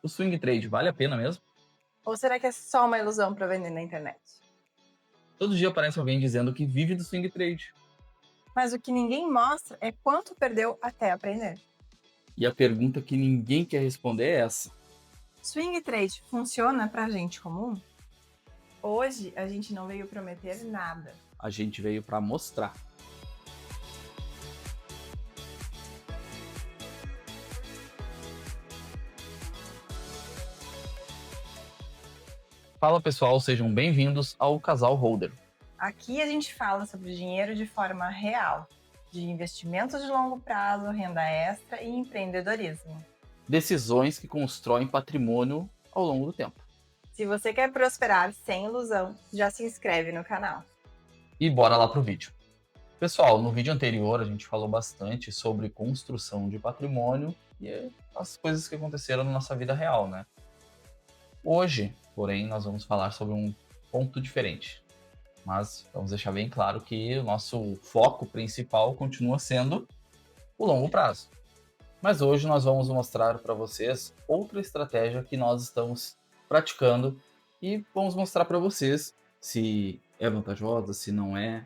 O swing trade vale a pena mesmo? Ou será que é só uma ilusão para vender na internet? Todo dia aparece alguém dizendo que vive do swing trade. Mas o que ninguém mostra é quanto perdeu até aprender. E a pergunta que ninguém quer responder é essa. Swing trade funciona para gente comum? Hoje a gente não veio prometer nada. A gente veio para mostrar. Fala pessoal, sejam bem-vindos ao Casal Holder. Aqui a gente fala sobre dinheiro de forma real, de investimentos de longo prazo, renda extra e empreendedorismo. Decisões que constroem patrimônio ao longo do tempo. Se você quer prosperar sem ilusão, já se inscreve no canal. E bora lá pro vídeo. Pessoal, no vídeo anterior a gente falou bastante sobre construção de patrimônio e as coisas que aconteceram na nossa vida real, né? Hoje, porém, nós vamos falar sobre um ponto diferente. Mas vamos deixar bem claro que o nosso foco principal continua sendo o longo prazo. Mas hoje nós vamos mostrar para vocês outra estratégia que nós estamos praticando e vamos mostrar para vocês se é vantajosa, se não é.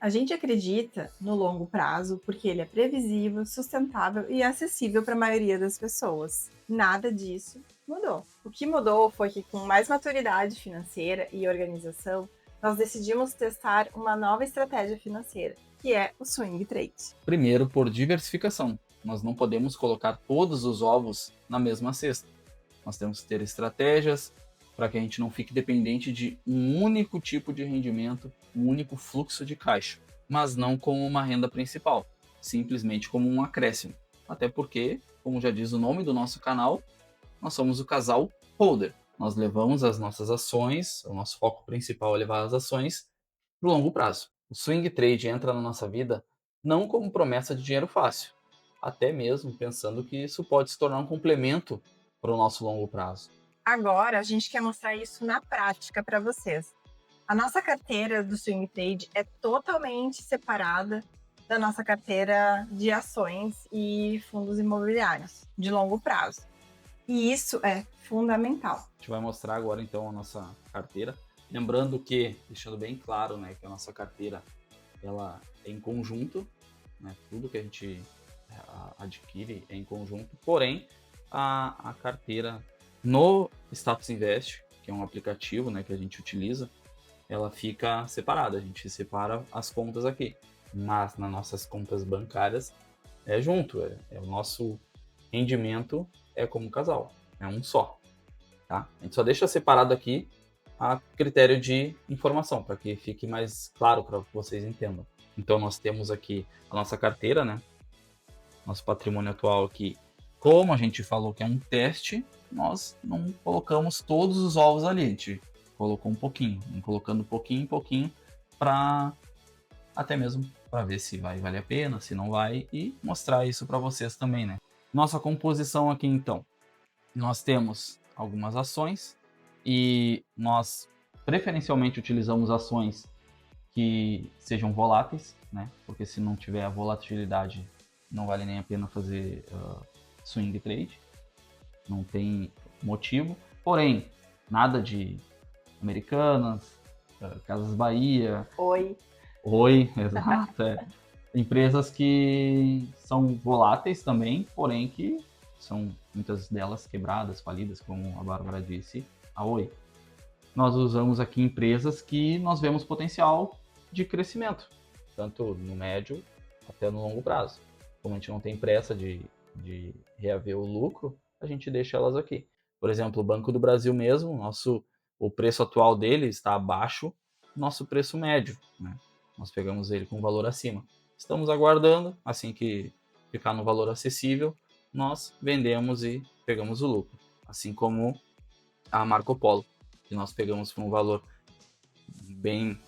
A gente acredita no longo prazo porque ele é previsível, sustentável e acessível para a maioria das pessoas. Nada disso mudou. O que mudou foi que, com mais maturidade financeira e organização, nós decidimos testar uma nova estratégia financeira, que é o swing trade. Primeiro, por diversificação. Nós não podemos colocar todos os ovos na mesma cesta. Nós temos que ter estratégias para que a gente não fique dependente de um único tipo de rendimento, um único fluxo de caixa, mas não como uma renda principal, simplesmente como um acréscimo. Até porque, como já diz o nome do nosso canal, nós somos o casal holder. Nós levamos as nossas ações, o nosso foco principal é levar as ações para o longo prazo. O swing trade entra na nossa vida não como promessa de dinheiro fácil, até mesmo pensando que isso pode se tornar um complemento para o nosso longo prazo. Agora, a gente quer mostrar isso na prática para vocês. A nossa carteira do swing trade é totalmente separada da nossa carteira de ações e fundos imobiliários de longo prazo. E isso é fundamental. A gente vai mostrar agora então a nossa carteira. Lembrando que, deixando bem claro, né, que a nossa carteira ela é em conjunto, né, tudo que a gente adquire é em conjunto, porém a carteira no Status Invest, que é um aplicativo, né, que a gente utiliza, ela fica separada, a gente separa as contas aqui, mas nas nossas contas bancárias é junto, é o nosso rendimento é como casal, é um só, tá? A gente só deixa separado aqui a critério de informação, para que fique mais claro para que vocês entendam. Então nós temos aqui a nossa carteira, né? Nosso patrimônio atual aqui, como a gente falou que é um teste, nós não colocamos todos os ovos ali, a gente colocou um pouquinho, colocando pouquinho em pouquinho, para até mesmo para ver se vai valer a pena, se não vai, e mostrar isso para vocês também, né? Nossa composição aqui então, nós temos algumas ações e nós preferencialmente utilizamos ações que sejam voláteis, né? Porque se não tiver a volatilidade, não vale nem a pena fazer swing trade, não tem motivo. Porém, nada de Americanas, Casas Bahia. Oi. Oi, exato. Empresas que são voláteis também, porém que são muitas delas quebradas, falidas, como a Bárbara disse, a Oi. Nós usamos aqui empresas que nós vemos potencial de crescimento, tanto no médio até no longo prazo. Como a gente não tem pressa de reaver o lucro, a gente deixa elas aqui. Por exemplo, o Banco do Brasil mesmo, o preço atual dele está abaixo do nosso preço médio, né? Nós pegamos ele com valor acima. Estamos aguardando, assim que ficar no valor acessível, nós vendemos e pegamos o lucro. Assim como a Marco Polo, que nós pegamos por um valor bem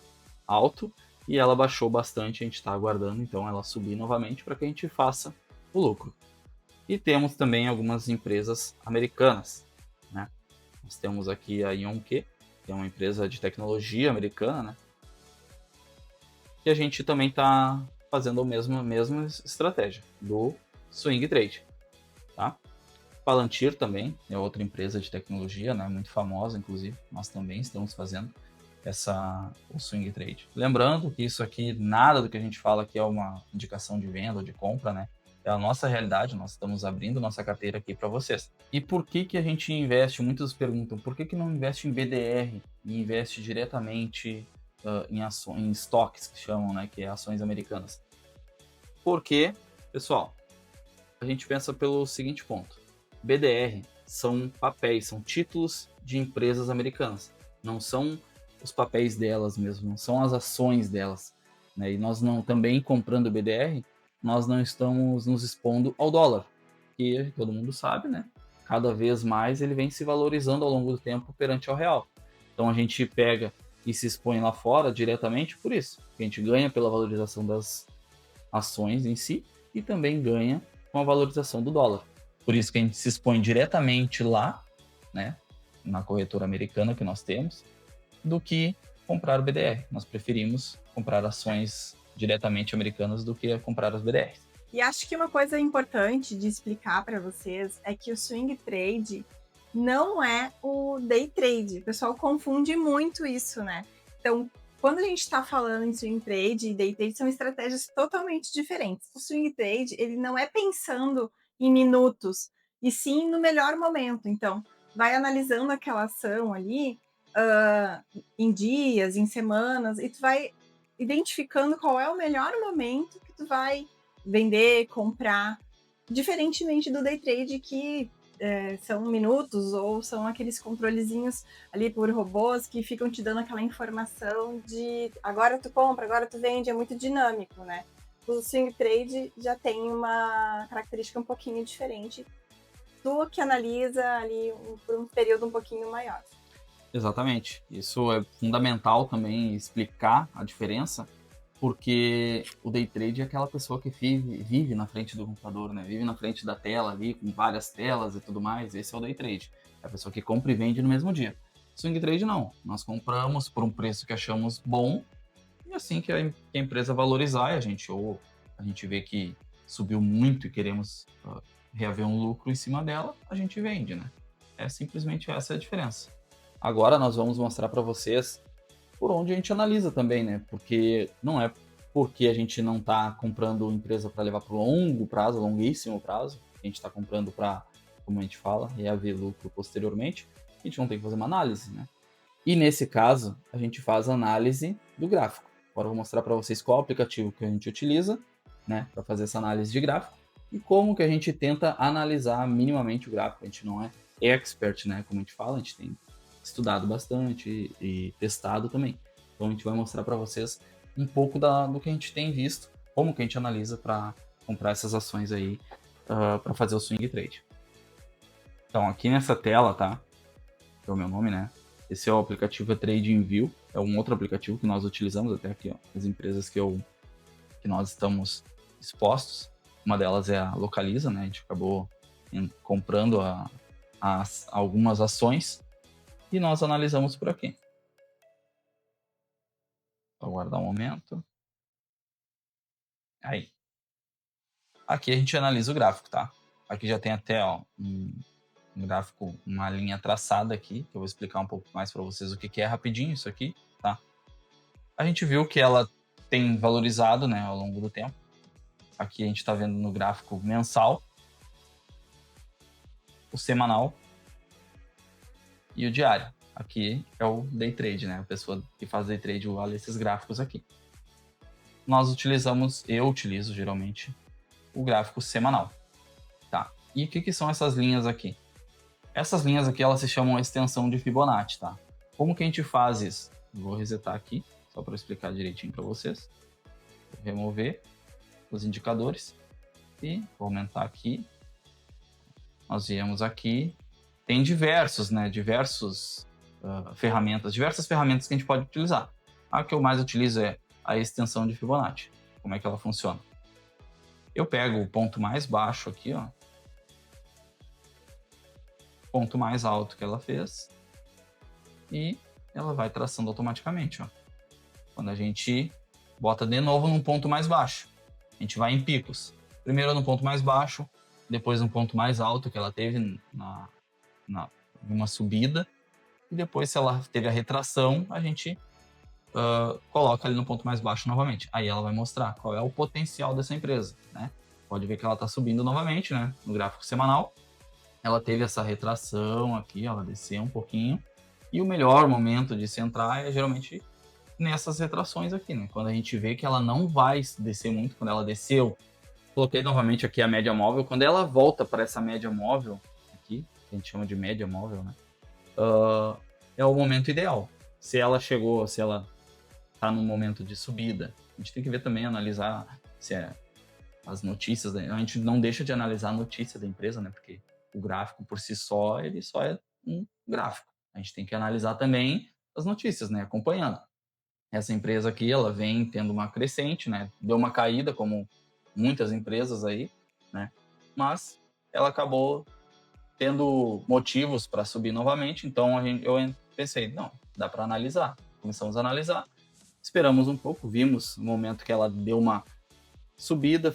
alto e ela baixou bastante, a gente está aguardando então ela subir novamente para que a gente faça o lucro. E temos também algumas empresas americanas, né? Nós temos aqui a Ionq, que é uma empresa de tecnologia americana, né? E a gente também está fazendo a mesma estratégia do swing trade, tá? Palantir também é outra empresa de tecnologia, né, muito famosa, inclusive. Nós também estamos fazendo o swing trade. Lembrando que isso aqui, nada do que a gente fala aqui é uma indicação de venda ou de compra, né? É a nossa realidade, nós estamos abrindo nossa carteira aqui para vocês. E por que a gente investe? Muitos perguntam, por que não investe em BDR e investe diretamente em ações, em estoques, que chamam, né, que é ações americanas? Porque, pessoal, a gente pensa pelo seguinte ponto. BDR são papéis, são títulos de empresas americanas. Não são os papéis delas mesmo, não são as ações delas. Né? E nós não, também comprando BDR, nós não estamos nos expondo ao dólar. Que todo mundo sabe, né? Cada vez mais ele vem se valorizando ao longo do tempo perante ao real. Então a gente pega e se expõe lá fora diretamente por isso. A gente ganha pela valorização das ações em si e também ganha com a valorização do dólar. Por isso que a gente se expõe diretamente lá, né, na corretora americana que nós temos, do que comprar o BDR. Nós preferimos comprar ações diretamente americanas do que comprar as BDRs. E acho que uma coisa importante de explicar para vocês é que o swing trade não é o day trade. O pessoal confunde muito isso, né? Então, quando a gente está falando em swing trade e day trade, são estratégias totalmente diferentes. O swing trade, ele não é pensando em minutos, e sim no melhor momento. Então, vai analisando aquela ação ali em dias, em semanas, e tu vai identificando qual é o melhor momento que tu vai vender, comprar, diferentemente do day trade que são minutos ou são aqueles controlezinhos ali por robôs que ficam te dando aquela informação de agora tu compra, agora tu vende, é muito dinâmico, né? O swing trade já tem uma característica um pouquinho diferente, tu que analisa ali por um período um pouquinho maior. Exatamente. Isso é fundamental também explicar a diferença, porque o day trade é aquela pessoa que vive na frente do computador, né? Vive na frente da tela ali, com várias telas e tudo mais. Esse é o day trade. É a pessoa que compra e vende no mesmo dia. Swing trade não. Nós compramos por um preço que achamos bom e assim que a empresa valorizar, a gente vê que subiu muito e queremos reaver um lucro em cima dela, a gente vende, né? É simplesmente essa a diferença. Agora nós vamos mostrar para vocês por onde a gente analisa também, né? Porque não é porque a gente não está comprando empresa para levar para longo prazo, longuíssimo prazo, a gente está comprando para, como a gente fala, reaver lucro posteriormente, a gente não tem que fazer uma análise, né? E nesse caso, a gente faz análise do gráfico. Agora eu vou mostrar para vocês qual aplicativo que a gente utiliza, né, para fazer essa análise de gráfico e como que a gente tenta analisar minimamente o gráfico. A gente não é expert, né, como a gente fala, a gente tem estudado bastante e testado também. Então a gente vai mostrar para vocês um pouco do que a gente tem visto, como que a gente analisa para comprar essas ações aí para fazer o swing trade. Então aqui nessa tela, tá? Que é o meu nome, né? Esse é o aplicativo TradingView, é um outro aplicativo que nós utilizamos até aqui, ó, as empresas que nós estamos expostos. Uma delas é a Localiza, né? A gente acabou comprando algumas ações e nós analisamos por aqui. Vou aguardar um momento. Aí. Aqui a gente analisa o gráfico, tá? Aqui já tem até um gráfico, uma linha traçada aqui, que eu vou explicar um pouco mais para vocês o que é rapidinho isso aqui, tá? A gente viu que ela tem valorizado, né, ao longo do tempo. Aqui a gente está vendo no gráfico mensal, o semanal e o diário. Aqui é o day trade, né? A pessoa que faz day trade olha esses gráficos aqui. Eu utilizo geralmente o gráfico semanal, tá? E o que são essas linhas aqui? Essas linhas aqui, elas se chamam extensão de Fibonacci, tá? Como que a gente faz isso? Vou resetar aqui, só para explicar direitinho para vocês. Vou remover os indicadores e vou aumentar aqui. Nós viemos aqui, tem diversas ferramentas que a gente pode utilizar. A que eu mais utilizo é a extensão de Fibonacci. Como é que ela funciona? Eu pego o ponto mais baixo aqui, ó, ponto mais alto que ela fez e ela vai traçando automaticamente, ó. Quando a gente bota de novo num ponto mais baixo, a gente vai em picos. Primeiro no ponto mais baixo, depois um ponto mais alto que ela teve na uma subida, e depois, se ela teve a retração, a gente coloca ali no ponto mais baixo novamente. Aí ela vai mostrar qual é o potencial dessa empresa, né? Pode ver que ela está subindo novamente, né? No gráfico semanal. Ela teve essa retração aqui, ela desceu um pouquinho. E o melhor momento de se entrar é geralmente nessas retrações aqui, né? Quando a gente vê que ela não vai descer muito, quando ela desceu, coloquei novamente aqui a média móvel. Quando ela volta para essa média móvel aqui, que a gente chama de média móvel, né? É o momento ideal. Se ela chegou, se ela está num momento de subida, a gente tem que ver também, analisar se as notícias, né? A gente não deixa de analisar a notícia da empresa, né? Porque o gráfico por si só, ele só é um gráfico. A gente tem que analisar também as notícias, né? Acompanhando. Essa empresa aqui, ela vem tendo uma crescente, né? Deu uma caída, como muitas empresas aí, né? Mas ela acabou tendo motivos para subir novamente, então eu pensei, não, dá para analisar. Começamos a analisar, esperamos um pouco, vimos o momento que ela deu uma subida,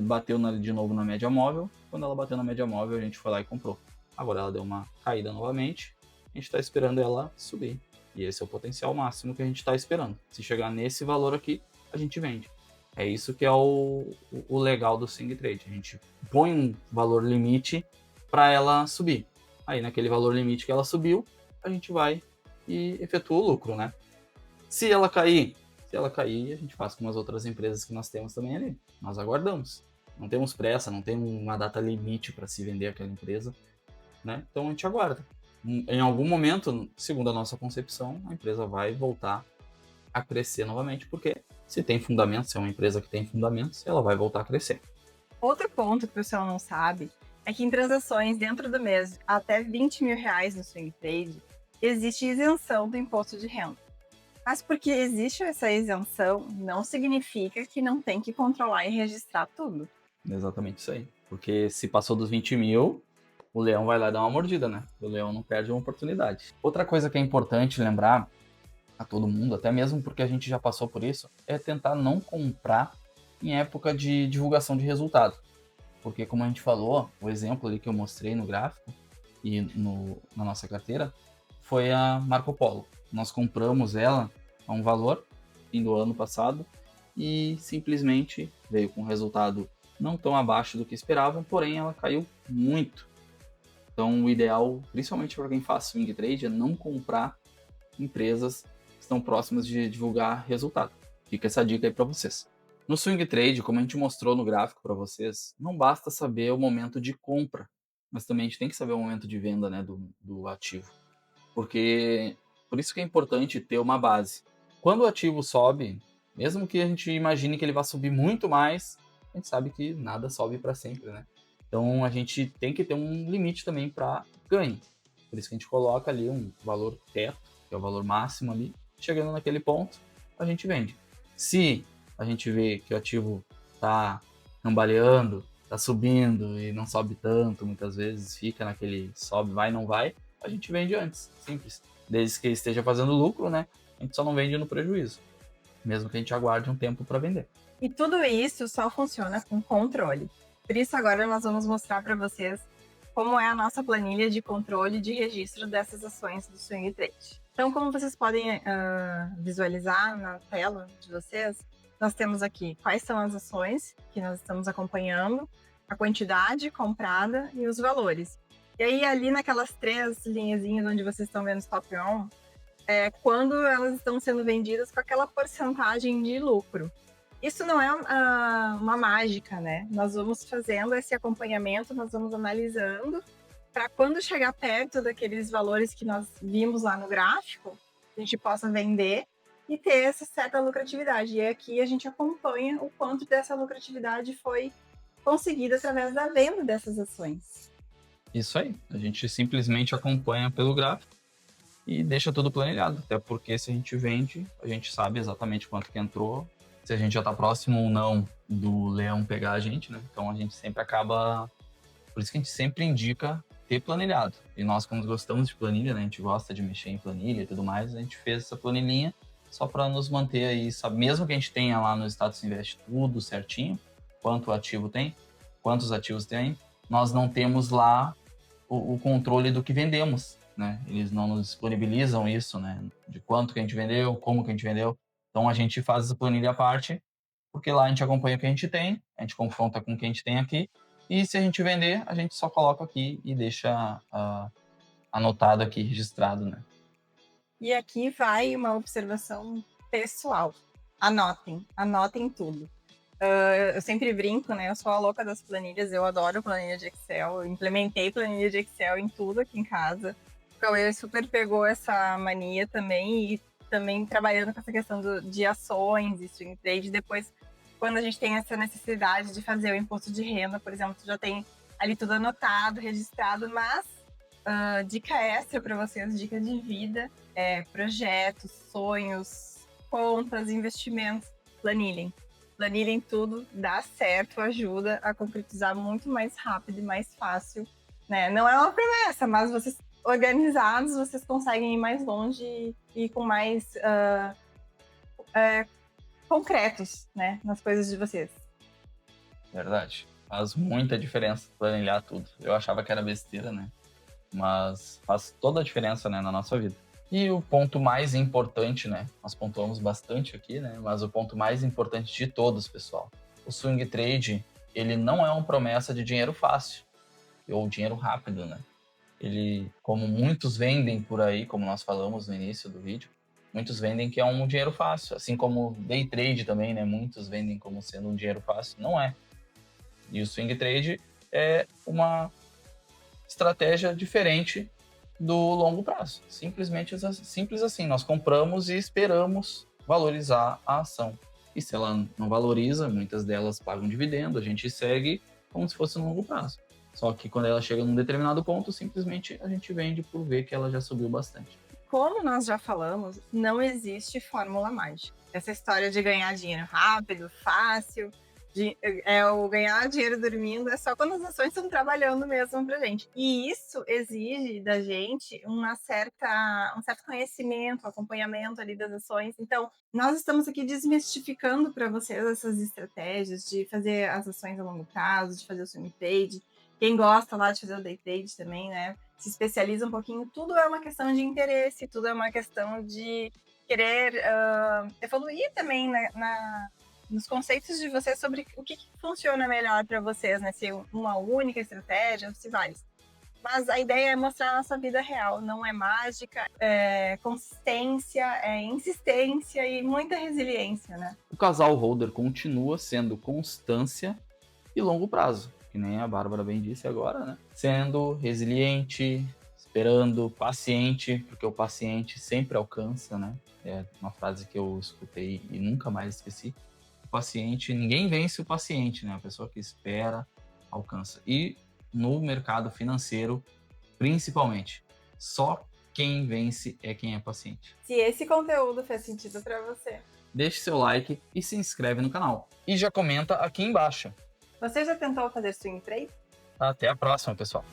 bateu de novo na média móvel. Quando ela bateu na média móvel, a gente foi lá e comprou. Agora ela deu uma caída novamente, a gente está esperando ela subir. E esse é o potencial máximo que a gente está esperando. Se chegar nesse valor aqui, a gente vende. É isso que é o legal do swing trade. A gente põe um valor limite para ela subir. Aí naquele valor limite que ela subiu, a gente vai e efetua o lucro, né? Se ela cair, a gente faz com as outras empresas que nós temos também ali. Nós aguardamos. Não temos pressa, não tem uma data limite para se vender aquela empresa, né? Então a gente aguarda. Em algum momento, segundo a nossa concepção, a empresa vai voltar a crescer novamente, porque se tem fundamentos, se é uma empresa que tem fundamentos, ela vai voltar a crescer. Outro ponto que o pessoal não sabe é que em transações dentro do mês até R$20 mil no swing trade, existe isenção do imposto de renda. Mas porque existe essa isenção, não significa que não tem que controlar e registrar tudo. Exatamente isso aí. Porque se passou dos 20 mil, o leão vai lá dar uma mordida, né? O leão não perde uma oportunidade. Outra coisa que é importante lembrar a todo mundo, até mesmo porque a gente já passou por isso, é tentar não comprar em época de divulgação de resultado. Porque como a gente falou, o exemplo ali que eu mostrei no gráfico e na nossa carteira foi a Marco Polo. Nós compramos ela a um valor fim do ano passado e simplesmente veio com um resultado não tão abaixo do que esperavam, porém ela caiu muito. Então o ideal, principalmente para quem faz swing trade, é não comprar empresas que estão próximas de divulgar resultado. Fica essa dica aí para vocês. No swing trade, como a gente mostrou no gráfico para vocês, não basta saber o momento de compra, mas também a gente tem que saber o momento de venda, né, do ativo. Porque por isso que é importante ter uma base. Quando o ativo sobe, mesmo que a gente imagine que ele vá subir muito mais, a gente sabe que nada sobe para sempre, né? Então a gente tem que ter um limite também para ganho. Por isso que a gente coloca ali um valor teto, que é o valor máximo ali. Chegando naquele ponto, a gente vende. Se a gente vê que o ativo está cambaleando, está subindo e não sobe tanto, muitas vezes fica naquele sobe, vai, não vai, a gente vende antes, simples. Desde que esteja fazendo lucro, né? A gente só não vende no prejuízo, mesmo que a gente aguarde um tempo para vender. E tudo isso só funciona com controle. Por isso agora nós vamos mostrar para vocês como é a nossa planilha de controle de registro dessas ações do swing trade. Então, como vocês podem visualizar na tela de vocês, nós temos aqui quais são as ações que nós estamos acompanhando, a quantidade comprada e os valores. E aí, ali naquelas 3 linhazinhas onde vocês estão vendo stop on, é quando elas estão sendo vendidas com aquela porcentagem de lucro. Isso não é uma mágica, né? Nós vamos fazendo esse acompanhamento, nós vamos analisando, para quando chegar perto daqueles valores que nós vimos lá no gráfico, a gente possa vender e ter essa certa lucratividade. E aqui a gente acompanha o quanto dessa lucratividade foi conseguida através da venda dessas ações. Isso aí, a gente simplesmente acompanha pelo gráfico e deixa tudo planilhado, até porque se a gente vende, a gente sabe exatamente quanto que entrou, se a gente já está próximo ou não do leão pegar a gente, né? Então a gente sempre acaba... Por isso que a gente sempre indica ter planilhado. E nós, como gostamos de planilha, né? A gente gosta de mexer em planilha e tudo mais, a gente fez essa planilhinha só para nos manter aí, sabe? Mesmo que a gente tenha lá no Status Invest tudo certinho, quanto ativo tem, quantos ativos tem, nós não temos lá o controle do que vendemos, né? Eles não nos disponibilizam isso, né? De quanto que a gente vendeu, como que a gente vendeu. Então a gente faz essa planilha à parte, porque lá a gente acompanha o que a gente tem, a gente confronta com o que a gente tem aqui, e se a gente vender, a gente só coloca aqui e deixa anotado aqui, registrado, né? E aqui vai uma observação pessoal. Anotem tudo. Eu sempre brinco, né? Eu sou a louca das planilhas, eu adoro planilha de Excel. Eu implementei planilha de Excel em tudo aqui em casa. O Cauê super pegou essa mania também e também trabalhando com essa questão de ações e swing trade. Depois, quando a gente tem essa necessidade de fazer o imposto de renda, por exemplo, já tem ali tudo anotado, registrado, mas dica extra para vocês, dica de vida, projetos, sonhos, contas, investimentos, planilhem. Planilhem tudo, dá certo, ajuda a concretizar muito mais rápido e mais fácil, né? Não é uma promessa, mas vocês organizados, vocês conseguem ir mais longe e com mais concretos, né? Nas coisas de vocês. Verdade. Faz muita diferença planilhar tudo. Eu achava que era besteira, né? Mas faz toda a diferença, né, na nossa vida. E o ponto mais importante, né? Nós pontuamos bastante aqui, né? Mas o ponto mais importante de todos, pessoal. O swing trade, ele não é uma promessa de dinheiro fácil ou dinheiro rápido, né? Ele, como muitos vendem por aí, como nós falamos no início do vídeo, muitos vendem que é um dinheiro fácil. Assim como day trade também, né? Muitos vendem como sendo um dinheiro fácil. Não é. E o swing trade é uma estratégia diferente do longo prazo. Simplesmente simples assim. Nós compramos e esperamos valorizar a ação. E se ela não valoriza, muitas delas pagam dividendo, a gente segue como se fosse no longo prazo. Só que quando ela chega num determinado ponto, simplesmente a gente vende por ver que ela já subiu bastante. Como nós já falamos, não existe fórmula mágica. Essa história de ganhar dinheiro rápido, fácil, o ganhar dinheiro dormindo é só quando as ações estão trabalhando mesmo pra gente. E isso exige da gente um certo conhecimento, acompanhamento ali das ações. Então, nós estamos aqui desmistificando para vocês essas estratégias de fazer as ações a longo prazo, de fazer o swing trade. Quem gosta lá de fazer o day trade também, né? Se especializa um pouquinho. Tudo é uma questão de interesse, tudo é uma questão de querer evoluir também nos conceitos de vocês sobre o que funciona melhor para vocês, né? Se uma única estratégia, se várias. Mas a ideia é mostrar a nossa vida real, não é mágica, é consistência, é insistência e muita resiliência, né? O casal holder continua sendo constância e longo prazo, que nem a Bárbara bem disse agora, né? Sendo resiliente, esperando, paciente, porque o paciente sempre alcança, né? É uma frase que eu escutei e nunca mais esqueci. O paciente, ninguém vence o paciente, né? A pessoa que espera, alcança. E no mercado financeiro, principalmente, só quem vence é quem é paciente. Se esse conteúdo fez sentido para você, deixe seu like e se inscreve no canal. E já comenta aqui embaixo. Você já tentou fazer swing trade? Até a próxima, pessoal.